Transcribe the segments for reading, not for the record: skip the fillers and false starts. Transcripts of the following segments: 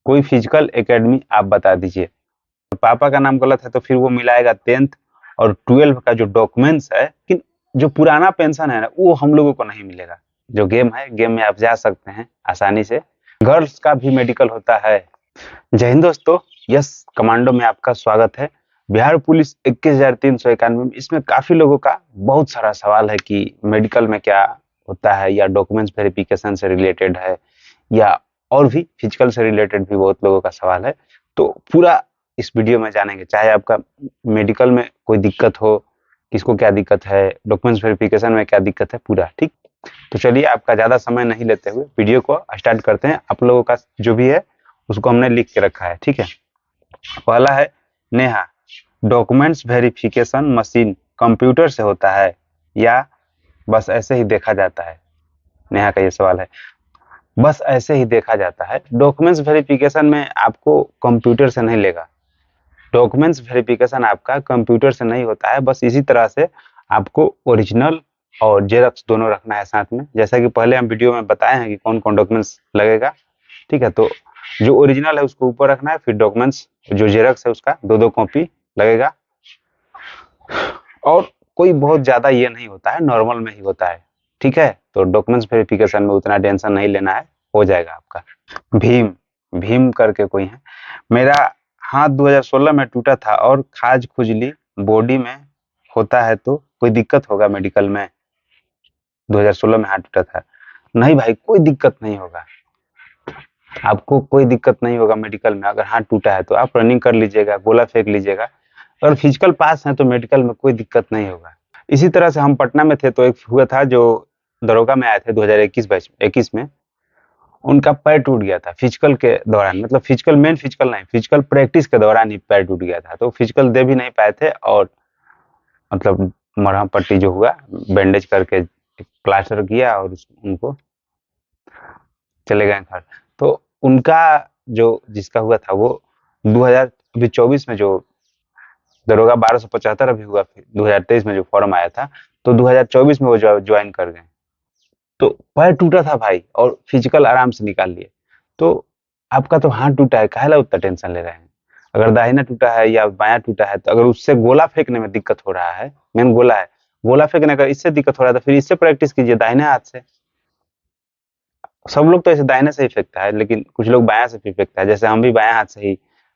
कोई physical academy आप बता दीजिए। पापा का नाम गलत है तो फिर वो मिलाएगा 10th और 12 का जो डॉक्यूमेंट्स है, कि जो पुराना पेंशन है ना वो हम लोगों को नहीं मिलेगा। जो गेम है, गेम में आप जा सकते हैं आसानी से। गर्ल्स का भी मेडिकल होता है। जय हिंद दोस्तों, यस कमांडो में आपका स्वागत है। बिहार पुलिस 21,391 में इसमें काफी लोगों का बहुत सारा सवाल है कि मेडिकल में क्या होता है, या डॉक्यूमेंट्स वेरिफिकेशन से रिलेटेड है, या और भी फिजिकल से रिलेटेड भी बहुत लोगों का सवाल है। तो पूरा इस वीडियो में जानेंगे, चाहे आपका मेडिकल में कोई दिक्कत हो, किसको क्या दिक्कत है, डॉक्यूमेंट्स वेरिफिकेशन में क्या दिक्कत है, पूरा ठीक। तो चलिए आपका ज्यादा समय नहीं लेते हुए वीडियो को स्टार्ट करते हैं। आप लोगों का जो भी है उसको हमने लिख के रखा है, ठीक है। पहला है Neha, documents verification machine computer से होता है या बस ऐसे ही देखा जाता है? नेहा का ये सवाल है। बस ऐसे ही देखा जाता है। डॉक्यूमेंट्स वेरिफिकेशन में आपको कंप्यूटर से नहीं लेगा। डॉक्यूमेंट्स वेरिफिकेशन आपका कंप्यूटर से नहीं होता है। बस इसी तरह से आपको ओरिजिनल और जेरॉक्स दोनों रखना है साथ में, जैसा कि पहले हम वीडियो में बताए हैं कि कौन कौन डॉक्यूमेंट्स लगेगा, ठीक है। तो जो ओरिजिनल है उसको ऊपर रखना है, फिर डॉक्यूमेंट्स जो जेरॉक्स है उसका 2-2 कॉपी लगेगा। और कोई बहुत ज्यादा ये नहीं होता है, नॉर्मल में ही होता है, ठीक है। तो डॉक्यूमेंट्स वेरिफिकेशन में उतना टेंशन नहीं लेना है, हो जाएगा आपका। भीम, भीम करके कोई है। मेरा हाथ 2016 में टूटा था और खाज खुजली बॉडी में होता है, तो कोई दिक्कत होगा मेडिकल में? 2016 में हाथ टूटा था। नहीं भाई, कोई दिक्कत नहीं होगा, आपको कोई दिक्कत नहीं होगा मेडिकल में। अगर हाथ टूटा है तो आप रनिंग कर लीजिएगा, गोला फेंक लीजिएगा। अगर फिजिकल पास है तो मेडिकल में कोई दिक्कत नहीं होगा। इसी तरह से हम पटना में थे तो एक हुआ था, जो दरोगा में आए थे 2021 में, उनका पैर टूट गया था फिजिकल के दौरान। मतलब फिजिकल, मेन फिजिकल नहीं, फिजिकल प्रैक्टिस के दौरान ही पैर टूट गया था, तो फिजिकल दे भी नहीं पाए थे। और मतलब मरहम पट्टी जो हुआ, बैंडेज करके प्लास्टर किया और उनको चले गए घर। तो उनका जो जिसका हुआ था वो 2024 में जो दरोगा 1275 अभी हुआ, 2023 में जो फॉर्म आया था, तो 2024 में वो ज्वाइन कर गए। तो पैर टूटा था भाई और फिजिकल आराम से निकाल लिए। तो आपका तो हाथ टूटा है, काहे ला उतना टेंशन ले रहे हैं? अगर दाहिना टूटा है या बायां टूटा है, तो अगर उससे गोला फेंकने में दिक्कत हो रहा है, मेन गोला है, गोला फेंकने का इससे दिक्कत हो रहा है, तो फिर इससे प्रैक्टिस कीजिए, दाहिने हाथ से। सब लोग तो ऐसे दाहिने से ही फेंकता है, लेकिन कुछ लोग बायां से भी फेंकता है, जैसे हम भी बायां हाथ से ही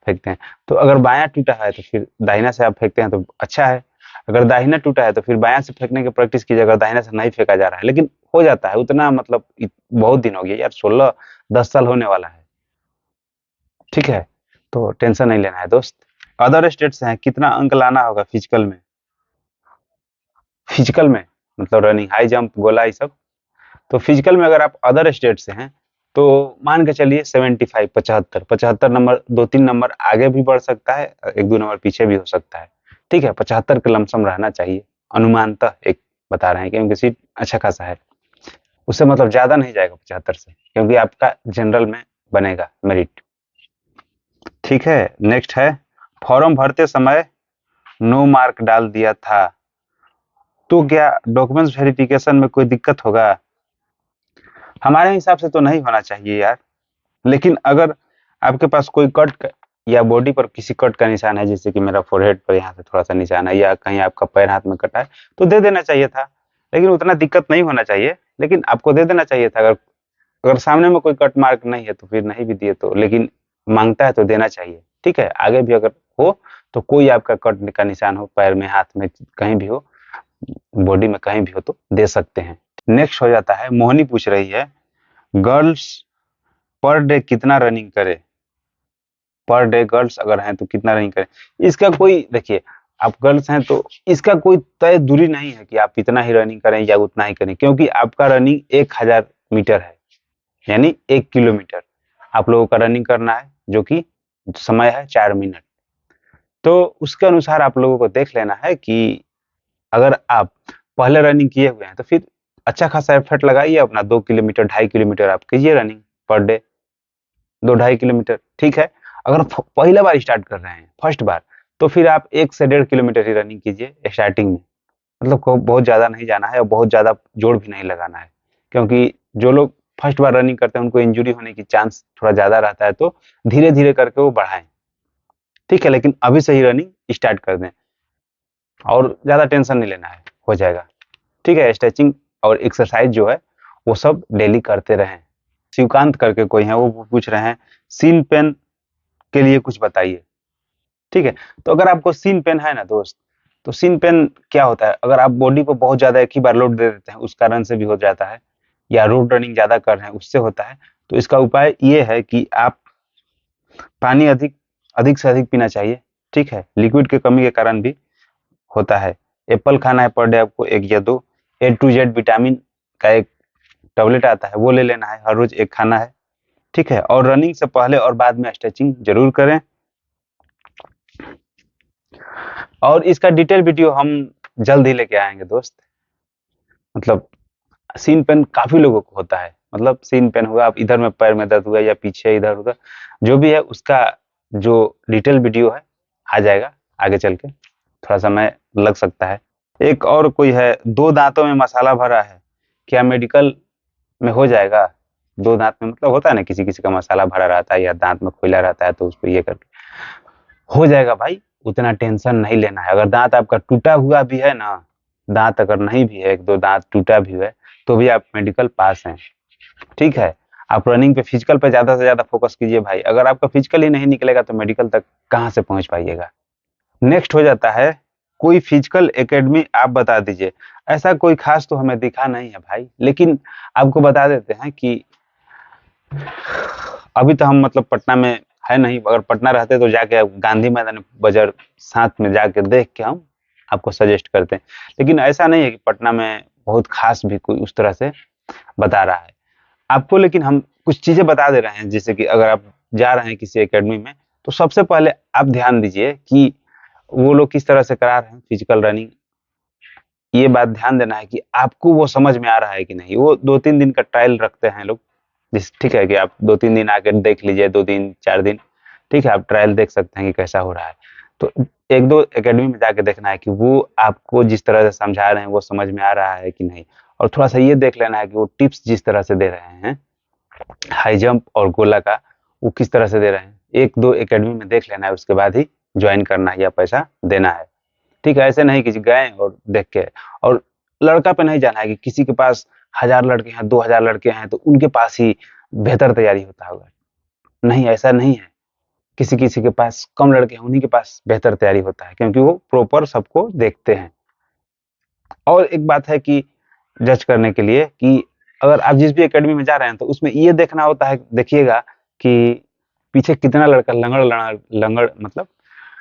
फेंकते हैं। तो अगर बायां टूटा है तो फिर दाहिना से आप फेंकते हैं तो अच्छा है। अगर दाहिना टूटा है तो फिर बायां से फेंकने की प्रैक्टिस कीजिए, अगर दाहिने से नहीं फेंका जा रहा है। लेकिन हो जाता है उतना, मतलब बहुत दिन हो गया यार, 16-10 साल होने वाला है, ठीक है। तो टेंशन नहीं लेना है दोस्त। अदर स्टेट से हैं, कितना अंक लाना होगा फिजिकल में? फिजिकल में मतलब रनिंग, हाई जंप, गोला, ये सब। तो फिजिकल में अगर आप अदर स्टेट से हैं तो मान के चलिए 75, 75 नंबर, 2-3 नंबर आगे भी बढ़ सकता है, 1-2 नंबर पीछे भी हो सकता है, ठीक है। 75 के लमसम रहना चाहिए अनुमानतः, एक बता रहे हैं क्योंकि सीट अच्छा खासा है। उससे मतलब ज्यादा नहीं जाएगा 75 से, क्योंकि आपका जनरल में बनेगा मेरिट, ठीक है। नेक्स्ट है, फॉर्म भरते समय नो मार्क डाल दिया था, तो क्या डॉक्यूमेंट्स वेरिफिकेशन में कोई दिक्कत होगा? हमारे हिसाब से तो नहीं होना चाहिए यार। लेकिन अगर आपके पास कोई कट या बॉडी पर किसी कट का निशान है, जैसे कि मेरा फोरहेड पर यहाँ से थोड़ा सा निशान है, या कहीं आपका पैर हाथ में कटा है, तो दे देना चाहिए था। लेकिन उतना दिक्कत नहीं होना चाहिए, लेकिन आपको दे देना चाहिए था। अगर अगर सामने में कोई कट मार्क नहीं है तो फिर नहीं भी दिए तो, लेकिन मांगता है तो देना चाहिए, ठीक है। आगे भी अगर हो तो कोई आपका कट का निशान हो, पैर में, हाथ में, कहीं भी हो, बॉडी में कहीं भी हो, तो दे सकते हैं। नेक्स्ट हो जाता है, मोहनी पूछ रही है, गर्ल्स पर डे कितना रनिंग करे? पर डे गर्ल्स अगर हैं तो कितना रनिंग करें? इसका कोई, देखिए, आप गर्ल्स हैं तो इसका कोई तय दूरी नहीं है कि आप इतना ही रनिंग करें या उतना ही करें, क्योंकि आपका रनिंग 1000 मीटर है, यानी 1 किलोमीटर आप लोगों का रनिंग करना है, जो कि समय है 4 मिनट। तो उसके अनुसार आप लोगों को देख लेना है कि अगर आप पहले रनिंग किए हुए हैं तो फिर अच्छा खासा एफर्ट लगाइए अपना, 2 किलोमीटर, 2.5 किलोमीटर आप कीजिए रनिंग पर डे, 2-2.5 किलोमीटर, ठीक है। अगर पहला बार स्टार्ट कर रहे हैं, फर्स्ट बार, तो फिर आप 1 से 1.5 किलोमीटर ही रनिंग कीजिए स्टार्टिंग में। मतलब बहुत ज्यादा नहीं जाना है और बहुत ज्यादा जोर भी नहीं लगाना है, क्योंकि जो लोग फर्स्ट बार रनिंग करते हैं उनको इंजरी होने की चांस थोड़ा ज़्यादा रहता है, तो धीरे धीरे करके वो बढ़ाएं, ठीक है। लेकिन अभी से ही रनिंग स्टार्ट कर दें और ज़्यादा टेंशन नहीं लेना है, हो जाएगा, ठीक है। स्ट्रेचिंग और एक्सरसाइज जो है वो सब डेली करते रहें। शिवकांत करके कोई है, वो पूछ रहे हैं सीन पेन के लिए कुछ बताइए, ठीक है। तो अगर आपको सीन पेन है ना दोस्त, तो सीन पेन क्या होता है, अगर आप बॉडी को बहुत ज़्यादा एक ही बार लोड दे देते हैं उस कारण से भी हो जाता है, या रोड रनिंग ज़्यादा कर रहे हैं उससे होता है। तो इसका उपाय ये है कि आप पानी अधिक अधिक से अधिक पीना चाहिए, ठीक है। लिक्विड की कमी के कारण भी होता है। एप्पल खाना है पर डे आपको 1 या 2। A to Z विटामिन का एक टैबलेट आता है, वो ले लेना है, हर रोज एक खाना है, ठीक है। और रनिंग से पहले और बाद में स्ट्रेचिंग जरूर करें। और इसका डिटेल वीडियो हम जल्द ही लेके आएंगे दोस्त। मतलब सीन पेन काफी लोगों को होता है, मतलब सीन पेन हुआ, आप इधर में पैर में दर्द हुआ या पीछे इधर उधर जो भी है, उसका जो डिटेल वीडियो है आ जाएगा आगे चल के, थोड़ा समय लग सकता है। एक और कोई है, 2 दांतों में मसाला भरा है, क्या मेडिकल में हो जाएगा? 2 दांत में मतलब होता है ना, किसी किसी का मसाला भरा रहता है या दांत में खुला रहता है, तो उसको ये करके हो जाएगा भाई, उतना टेंशन नहीं लेना है। अगर दांत आपका टूटा हुआ भी है ना, दांत अगर नहीं भी है, 1-2 दांत टूटा भी है, तो भी आप मेडिकल पास हैं, ठीक है। आप रनिंग पे, फिजिकल पे ज्यादा से ज्यादा फोकस कीजिए भाई। अगर आपका फिजिकल ही नहीं निकलेगा तो मेडिकल तक कहाँ से पहुंच पाइएगा। नेक्स्ट हो जाता है, कोई फिजिकल एकेडमी आप बता दीजिए। ऐसा कोई खास तो हमें दिखा नहीं है भाई, लेकिन आपको बता देते हैं कि अभी तो हम मतलब पटना में है नहीं, अगर पटना रहते तो जाके गांधी मैदान बाजार साथ में जाके देख के हम आपको सजेस्ट करते हैं। लेकिन ऐसा नहीं है कि पटना में बहुत खास भी कोई उस तरह से बता रहा है आपको। लेकिन हम कुछ चीजें बता दे रहे हैं, जैसे कि अगर आप जा रहे हैं किसी एकेडमी में, तो सबसे पहले आप ध्यान दीजिए कि वो लोग किस तरह से करा रहे हैं फिजिकल रनिंग। ये बात ध्यान देना है कि आपको वो समझ में आ रहा है कि नहीं। वो 2-3 दिन का ट्रायल रखते हैं लोग, जिस ठीक है कि आप 2-3 दिन आकर देख लीजिए, 2 दिन 4 दिन, ठीक है, आप ट्रायल देख सकते हैं कि कैसा हो रहा है। तो 1-2 एकेडमी में जाके देखना है कि वो आपको जिस तरह से समझा रहे हैं वो समझ में आ रहा है कि नहीं। और थोड़ा सा ये देख लेना है कि वो टिप्स जिस तरह से दे रहे हैं, हाई जंप और गोला का, वो किस तरह से दे रहे हैं। 1-2 एकेडमी में देख लेना है, उसके बाद ही ज्वाइन करना है या पैसा देना है, ठीक है। ऐसे नहीं कि गए और देख के, और लड़का पे नहीं जाना है कि किसी के पास 1000 लड़के हैं, 2000 लड़के हैं तो उनके पास ही बेहतर तैयारी होता होगा। नहीं, ऐसा नहीं है। किसी किसी के पास कम लड़के हैं, उन्हीं के पास बेहतर तैयारी होता है, क्योंकि वो प्रॉपर सबको देखते हैं। और एक बात है कि जज करने के लिए कि अगर आप जिस भी एकेडमी में जा रहे हैं तो उसमें ये देखना होता है, देखिएगा कि पीछे कितना लड़का लंगड़ लंगड़ मतलब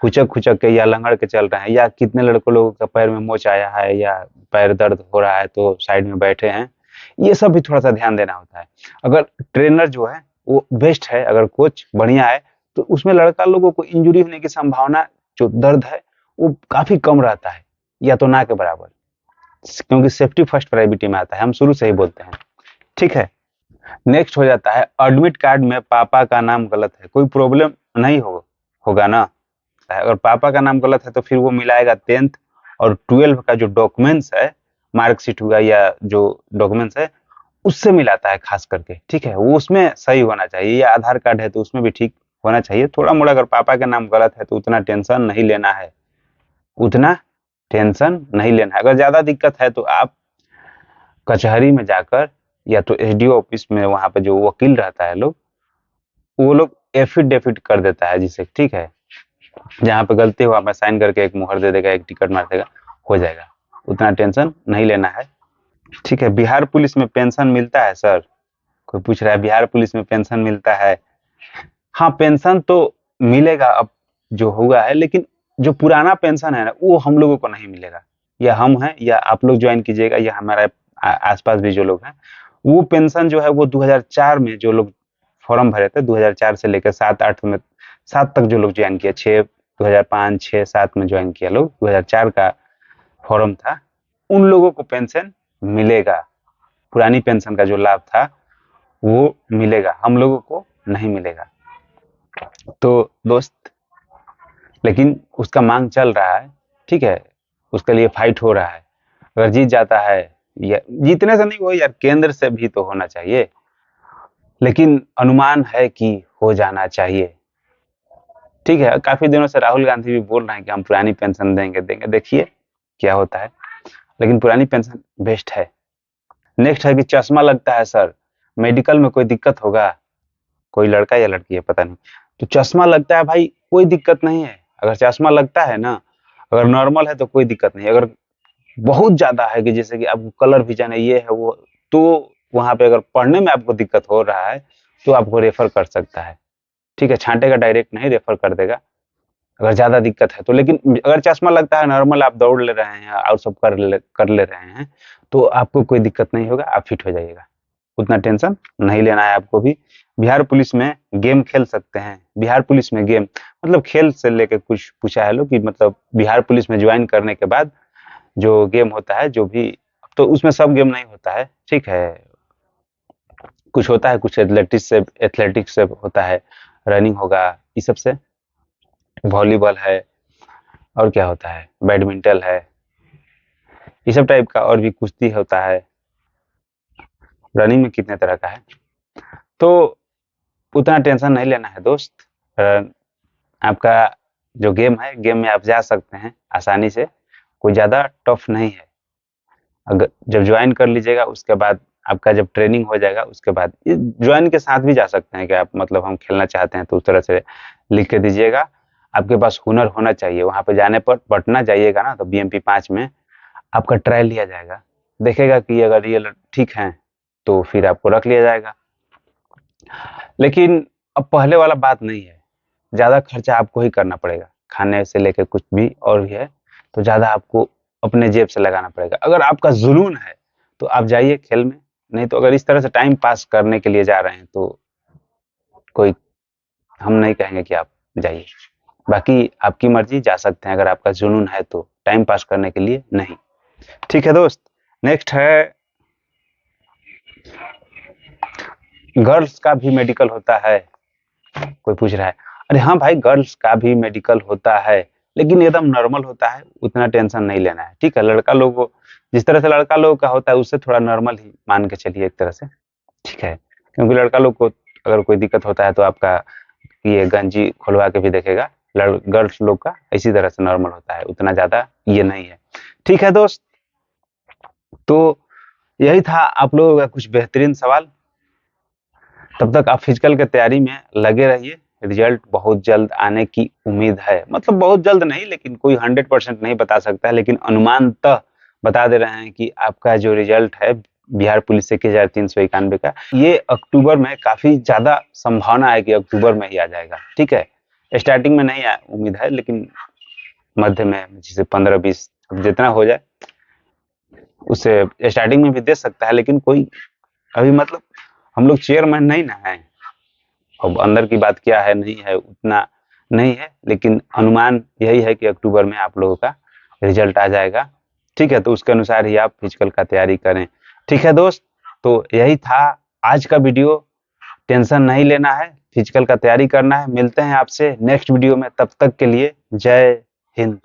खुचक खुचक के या लंगड़ के चल रहे हैं, या कितने लड़कों लोगों का पैर में मोच आया है या पैर दर्द हो रहा है तो साइड में बैठे हैं। ये सब भी थोड़ा सा ध्यान देना होता है। अगर ट्रेनर जो है वो बेस्ट है, अगर कोच बढ़िया है, तो उसमें लड़का लोगों को इंजरी होने की संभावना, जो दर्द है वो काफी कम रहता है, या तो ना के बराबर, क्योंकि सेफ्टी फर्स्ट प्रायोरिटी में आता है, हम शुरू से ही बोलते हैं, ठीक है। नेक्स्ट हो जाता है, एडमिट कार्ड में पापा का नाम गलत है, कोई प्रॉब्लम नहीं होगा ना? अगर पापा का नाम गलत है तो फिर वो मिलाएगा 10th और 12 का जो डॉक्यूमेंट्स है, मार्कशीट हुआ या जो डॉक्यूमेंट्स है, उससे मिलाता है खास करके, ठीक है। वो उसमें सही होना चाहिए, या आधार कार्ड है तो उसमें भी ठीक होना चाहिए। थोड़ा मोड़ा अगर पापा का नाम गलत है तो उतना टेंशन नहीं लेना है, उतना टेंशन नहीं लेना है। अगर ज्यादा दिक्कत है तो आप कचहरी में जाकर, या तो एसडीओ ऑफिस में, वहां पे जो वकील रहता है लोग, वो लोग एफिडेविट कर देता है जिसे, ठीक है। जहाँ पे गलती हुआ मैं साइन करके एक मुहर दे देगा, एक टिकट मार देगा, हो जाएगा, उतना टेंशन नहीं लेना है, ठीक है। बिहार पुलिस में पेंशन मिलता है सर, कोई पूछ रहा है बिहार पुलिस में पेंशन मिलता है। हाँ, पेंशन तो मिलेगा अब जो हुआ है, लेकिन जो पुराना पेंशन है ना, वो हम लोगों को नहीं मिलेगा। या हम हैं या आप लोग ज्वाइन कीजिएगा, या हमारे आसपास भी जो लोग हैं, वो पेंशन जो है वो 2004 में जो लोग फॉर्म भरे थे, 2004 से लेकर 7-8 में, 7 तक जो लोग ज्वाइन किया, 6 2005 6 7 में ज्वाइन किया लोग, 2004 का फॉर्म था, उन लोगों को पेंशन मिलेगा। पुरानी पेंशन का जो लाभ था वो मिलेगा, हम लोगों को नहीं मिलेगा। तो दोस्त, लेकिन उसका मांग चल रहा है, ठीक है, उसके लिए फाइट हो रहा है। अगर जीत जाता है, या जीतने से नहीं हो यार, केंद्र से भी तो होना चाहिए। लेकिन अनुमान है कि हो जाना चाहिए। ठीक है, काफी दिनों से राहुल गांधी भी बोल रहे हैं कि हम पुरानी पेंशन देंगे देंगे, देखिए क्या होता है, लेकिन पुरानी पेंशन बेस्ट है। नेक्स्ट है कि चश्मा लगता है सर, मेडिकल में कोई दिक्कत होगा? कोई लड़का या लड़की है पता नहीं, तो चश्मा लगता है भाई, कोई दिक्कत नहीं है। अगर चश्मा लगता है ना, अगर नॉर्मल है तो कोई दिक्कत नहीं। अगर बहुत ज्यादा है कि जैसे कि आपको कलर विजन है, ये है वो, तो वहां पे अगर पढ़ने में आपको दिक्कत हो रहा है तो आपको रेफर कर सकता है। ठीक है, छांटेगा डायरेक्ट नहीं, रेफर कर देगा अगर ज्यादा दिक्कत है तो। लेकिन अगर चश्मा लगता है, नॉर्मल आप दौड़ ले रहे हैं और सब कर ले रहे हैं, तो आपको कोई दिक्कत नहीं होगा, आप फिट हो जाइएगा। उतना टेंशन नहीं लेना है आपको भी। बिहार पुलिस में गेम खेल सकते हैं। बिहार पुलिस में गेम मतलब खेल से लेके कुछ पूछा है लोग कि मतलब बिहार पुलिस में ज्वाइन करने के बाद जो गेम होता है, जो भी, तो उसमें सब गेम नहीं होता है, ठीक है, कुछ होता है, कुछ एथलेटिक्स से होता है, रनिंग होगा, इस सब से, वॉलीबॉल है, और क्या होता है, बैडमिंटन है, ये सब टाइप का, और भी कुश्ती होता है। रनिंग में कितने तरह का है, तो उतना टेंशन नहीं लेना है दोस्त। आपका जो गेम है, गेम में आप जा सकते हैं आसानी से, कोई ज़्यादा टफ नहीं है। अगर जब ज्वाइन कर लीजिएगा उसके बाद, आपका जब ट्रेनिंग हो जाएगा उसके बाद, ज्वाइन के साथ भी जा सकते हैं कि आप मतलब हम खेलना चाहते हैं, तो उस तरह से लिख के दीजिएगा। आपके पास हुनर होना चाहिए। वहाँ पे जाने पर पटना जाइएगा ना, तो बीएमपी 5 में आपका ट्रायल लिया जाएगा, देखेगा कि अगर ये ठीक है तो फिर आपको रख लिया जाएगा। लेकिन अब पहले वाला बात नहीं है, ज़्यादा खर्चा आपको ही करना पड़ेगा, खाने से लेकर कुछ भी और भी है, तो ज़्यादा आपको अपने जेब से लगाना पड़ेगा। अगर आपका जुनून है तो आप जाइए खेल में, नहीं तो अगर इस तरह से टाइम पास करने के लिए जा रहे हैं तो कोई, हम नहीं कहेंगे कि आप जाइए। बाकी आपकी मर्जी, जा सकते हैं अगर आपका जुनून है तो, टाइम पास करने के लिए नहीं। ठीक है दोस्त, नेक्स्ट है, गर्ल्स का भी मेडिकल होता है, कोई पूछ रहा है। अरे हाँ भाई, गर्ल्स का भी मेडिकल होता है, लेकिन एकदम नॉर्मल होता है, उतना टेंशन नहीं लेना है। ठीक है, लड़का लोग को जिस तरह से लड़का लोग का होता है उससे थोड़ा नॉर्मल ही मान के चलिए एक तरह से। ठीक है, क्योंकि लड़का लोग को अगर कोई दिक्कत होता है तो आपका ये गंजी खुलवा के भी देखेगा। गर्ल्स लोग का इसी तरह से नॉर्मल होता है, उतना ज्यादा ये नहीं है। ठीक है दोस्त, तो यही था आप लोगों का कुछ बेहतरीन सवाल। तब तक आप फिजिकल की तैयारी में लगे रहिए, रिजल्ट बहुत जल्द आने की उम्मीद है। मतलब बहुत जल्द नहीं, लेकिन कोई 100% नहीं बता सकता है, लेकिन अनुमानतः बता दे रहे हैं कि आपका जो रिजल्ट है बिहार पुलिस से 1391 का, ये अक्टूबर में काफी ज्यादा संभावना है कि अक्टूबर में ही आ जाएगा। ठीक है, स्टार्टिंग में नहीं उम्मीद है, लेकिन मध्य में जैसे 15-20 जितना हो जाए, उससे स्टार्टिंग में भी दे सकता है। लेकिन कोई अभी मतलब हम लोग चेयरमैन नहीं ना है, अब अंदर की बात क्या है नहीं है उतना नहीं है, लेकिन अनुमान यही है कि अक्टूबर में आप लोगों का रिजल्ट आ जाएगा। ठीक है, तो उसके अनुसार ही आप फिजिकल का तैयारी करें। ठीक है दोस्त, तो यही था आज का वीडियो। टेंशन नहीं लेना है, फिजिकल का तैयारी करना है। मिलते हैं आपसे नेक्स्ट वीडियो में, तब तक के लिए जय हिंद।